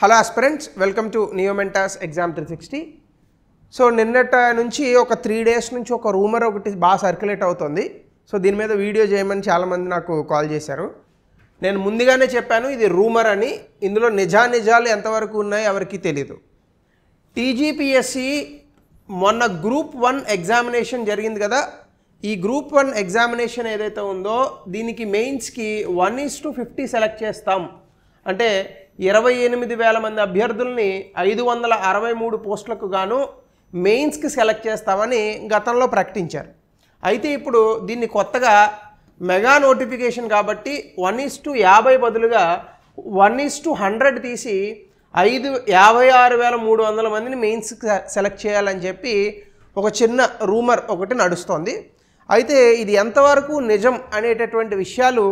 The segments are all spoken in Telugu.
హలో ఆస్పిరెంట్స్, వెల్కమ్ టు నియోమెంటాస్ ఎగ్జామ్ 360. సో నిన్నట నుంచి ఒక 3 డేస్ నుంచి ఒక రూమర్ ఒకటి బాగా సర్క్యులేట్ అవుతుంది. సో దీని మీద వీడియో చేయమని చాలామంది నాకు కాల్ చేశారు. నేను ముందుగానే చెప్పాను ఇది రూమర్ అని. ఇందులో నిజాలు ఎంతవరకు ఉన్నాయి ఎవరికి తెలియదు. టీజీపీఎస్సీ మొన్న గ్రూప్ 1 ఎగ్జామినేషన్ జరిగింది కదా. ఈ గ్రూప్ 1 ఎగ్జామినేషన్ ఏదైతే ఉందో దీనికి మెయిన్స్కి 1:50 సెలెక్ట్ చేస్తాం. అంటే 28,000 మంది అభ్యర్థుల్ని 563 పోస్టులకు గాను మెయిన్స్కి సెలెక్ట్ చేస్తామని గతంలో ప్రకటించారు. అయితే ఇప్పుడు దీన్ని కొత్తగా మెగా నోటిఫికేషన్ కాబట్టి 1:50 బదులుగా 1:100 తీసి 56,300 మందిని మెయిన్స్కి సెలెక్ట్ చేయాలని చెప్పి ఒక చిన్న రూమర్ ఒకటి నడుస్తోంది. అయితే ఇది ఎంతవరకు నిజం అనేటటువంటి విషయాలు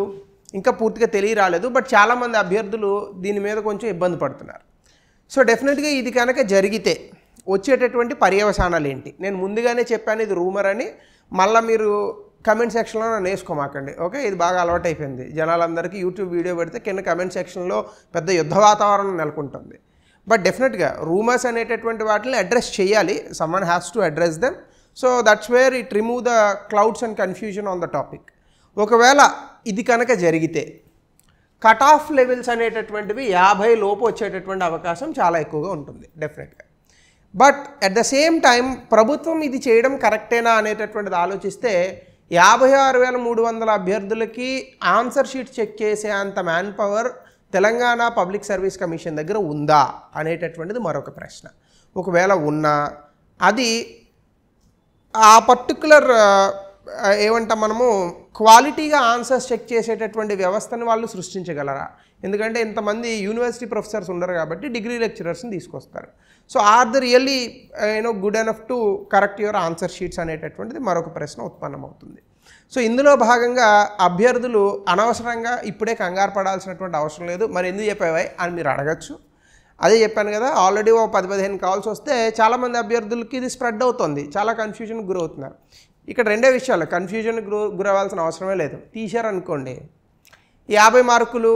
ఇంకా పూర్తిగా తెలియరాలేదు. బట్ చాలామంది అభ్యర్థులు దీని మీద కొంచెం ఇబ్బంది పడుతున్నారు. సో డెఫినెట్గా ఇది కనుక జరిగితే వచ్చేటటువంటి పర్యవసానాలు ఏంటి? నేను ముందుగానే చెప్పాను ఇది రూమర్ అని. మళ్ళీ మీరు కమెంట్ సెక్షన్లో నన్ను వేసుకోమాకండి, ఓకే? ఇది బాగా అలవాటు అయిపోయింది జనాలందరికీ. యూట్యూబ్ వీడియో పెడితే కింద కమెంట్ సెక్షన్లో పెద్ద యుద్ధ వాతావరణం నెలకొంటుంది. బట్ డెఫినెట్గా రూమర్స్ అనేటటువంటి వాటిని అడ్రస్ చేయాలి. Someone has to address them. So that's where it remove the clouds and confusion on the topic. ఒకవేళ ఇది కనుక జరిగితే కట్ ఆఫ్ లెవెల్స్ అనేటటువంటివి 50 లోపు వచ్చేటటువంటి అవకాశం చాలా ఎక్కువగా ఉంటుంది డెఫినెట్గా. But at the same time ప్రభుత్వం ఇది చేయడం కరెక్టేనా అనేటటువంటిది ఆలోచిస్తే 56,300 అభ్యర్థులకి ఆన్సర్ షీట్ చెక్ చేసే అంత man power Telangana public service commission దగ్గర ఉందా అనేటటువంటిది మరొక ప్రశ్న. ఒకవేళ ఉన్నా అది ఆ పర్టికులర్ ఏమంటాం మనము క్వాలిటీగా ఆన్సర్స్ చెక్ చేసేటటువంటి వ్యవస్థను వాళ్ళు సృష్టించగలరా? ఎందుకంటే ఇంతమంది యూనివర్సిటీ ప్రొఫెసర్స్ ఉండరు కాబట్టి డిగ్రీ లెక్చరర్స్ని తీసుకొస్తారు. So are the really good enough to correct your answer sheets అనేటటువంటిది మరొక ప్రశ్న ఉత్పన్నమవుతుంది. సో ఇందులో భాగంగా అభ్యర్థులు అనవసరంగా ఇప్పుడే కంగారు పడాల్సినటువంటి అవసరం లేదు. మరి ఎందుకు చెప్పావా అని మీరు అడగచ్చు. అదే చెప్పాను కదా, ఆల్రెడీ ఓ 10-15 కాల్స్ వస్తే చాలామంది అభ్యర్థులకి ఇది స్ప్రెడ్ అవుతుంది, చాలా కన్ఫ్యూజన్కి గురవుతున్నారు. ఇక్కడ రెండే విషయాలు, కన్ఫ్యూజన్కి గురవ్వాల్సిన అవసరమే లేదు. తీశారనుకోండి 50 మార్కులు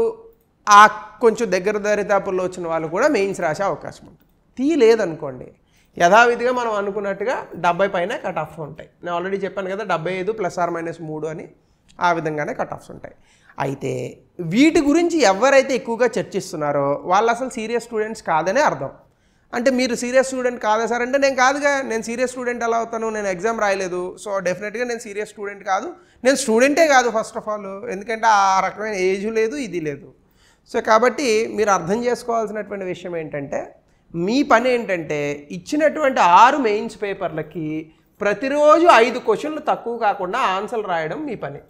ఆ కొంచెం దగ్గర దరిదాపుల్లో వచ్చిన వాళ్ళు కూడా మెయిన్స్ రాసే అవకాశం ఉంటుంది. తీయలేదనుకోండి యథావిధిగా మనం అనుకున్నట్టుగా 70 పైన కట్ ఆఫ్స్ ఉంటాయి. నేను ఆల్రెడీ చెప్పాను కదా 75 ±3 అని, ఆ విధంగానే కట్ ఆఫ్స్ ఉంటాయి. అయితే వీటి గురించి ఎవరైతే ఎక్కువగా చర్చిస్తున్నారో వాళ్ళు అసలు సీరియస్ స్టూడెంట్స్ కాదనే అర్థం. అంటే మీరు సీరియస్ స్టూడెంట్ కాదా సార్ అంటే నేను కాదుగా, నేను సీరియస్ స్టూడెంట్ ఎలా అవుతాను, నేను ఎగ్జామ్ రాయలేదు, సో డెఫినెట్గా నేను సీరియస్ స్టూడెంట్ కాదు, నేను స్టూడెంటే కాదు ఫస్ట్ ఆఫ్ ఆల్. ఎందుకంటే ఆ రకమైన ఏజ్ లేదు, ఇది లేదు. సో కాబట్టి మీరు అర్థం చేసుకోవాల్సినటువంటి విషయం ఏంటంటే మీ పని ఏంటంటే ఇచ్చినటువంటి 6 మెయిన్స్ పేపర్లకి ప్రతిరోజు 5 క్వశ్చన్లు తక్కువ కాకుండా ఆన్సర్లు రాయడం మీ పని.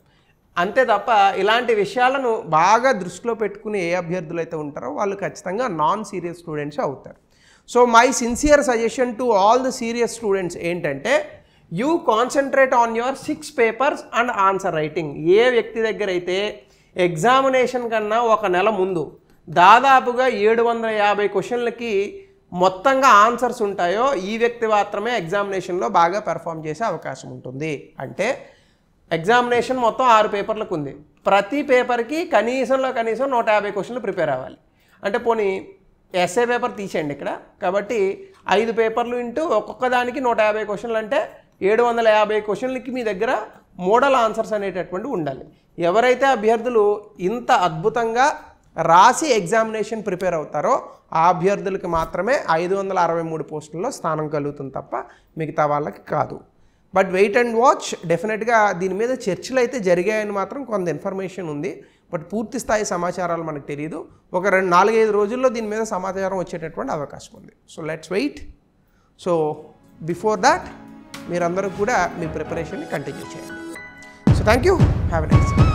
అంతే తప్ప ఇలాంటి విషయాలను బాగా దృష్టిలో పెట్టుకుని ఏ అభ్యర్థులు అయితే ఉంటారో వాళ్ళు ఖచ్చితంగా నాన్ సీరియస్ స్టూడెంట్స్ అవుతారు. So my sincere suggestion to all the serious students ఏంటంటే you concentrate on your 6 papers and answer writing. ఏ వ్యక్తి దగ్గర అయితే ఎగ్జామినేషన్ కన్నా ఒక నెల ముందు దాదాపుగా 750 క్వశ్చన్లకి మొత్తంగా ఆన్సర్స్ ఉంటాయో ఈ వ్యక్తి మాత్రమే ఎగ్జామినేషన్లో బాగా పెర్ఫామ్ చేసే అవకాశం ఉంటుంది. అంటే ఎగ్జామినేషన్ మొత్తం 6 పేపర్లకు ఉంది. ప్రతి పేపర్కి కనీసం 150 క్వశ్చన్లు ప్రిపేర్ అవ్వాలి. అంటే పోనీ ఎస్ఏ పేపర్ తీసేయండి ఇక్కడ. కాబట్టి 5 పేపర్లు ఇంటూ ఒక్కొక్క దానికి 150 క్వశ్చన్లు అంటే 750 క్వశ్చన్లకి మీ దగ్గర మోడల్ ఆన్సర్స్ అనేటటువంటి ఉండాలి. ఎవరైతే అభ్యర్థులు ఇంత అద్భుతంగా రాసి ఎగ్జామినేషన్ ప్రిపేర్ అవుతారో ఆ అభ్యర్థులకి మాత్రమే 563 పోస్టుల్లో స్థానం కలుగుతుంది తప్ప మిగతా వాళ్ళకి కాదు. But wait and watch. డెఫినెట్గా దీని మీద చర్చలు అయితే జరిగాయని మాత్రం కొంత ఇన్ఫర్మేషన్ ఉంది. బట్ పూర్తి స్థాయి సమాచారాలు మనకు తెలియదు. ఒక 4-5 రోజుల్లో దీని మీద సమాచారం వచ్చేటటువంటి అవకాశం ఉంది. So let's wait. So before that మీరందరూ కూడా మీ ప్రిపరేషన్ని కంటిన్యూ చేయండి. So thank you. Have a nice day.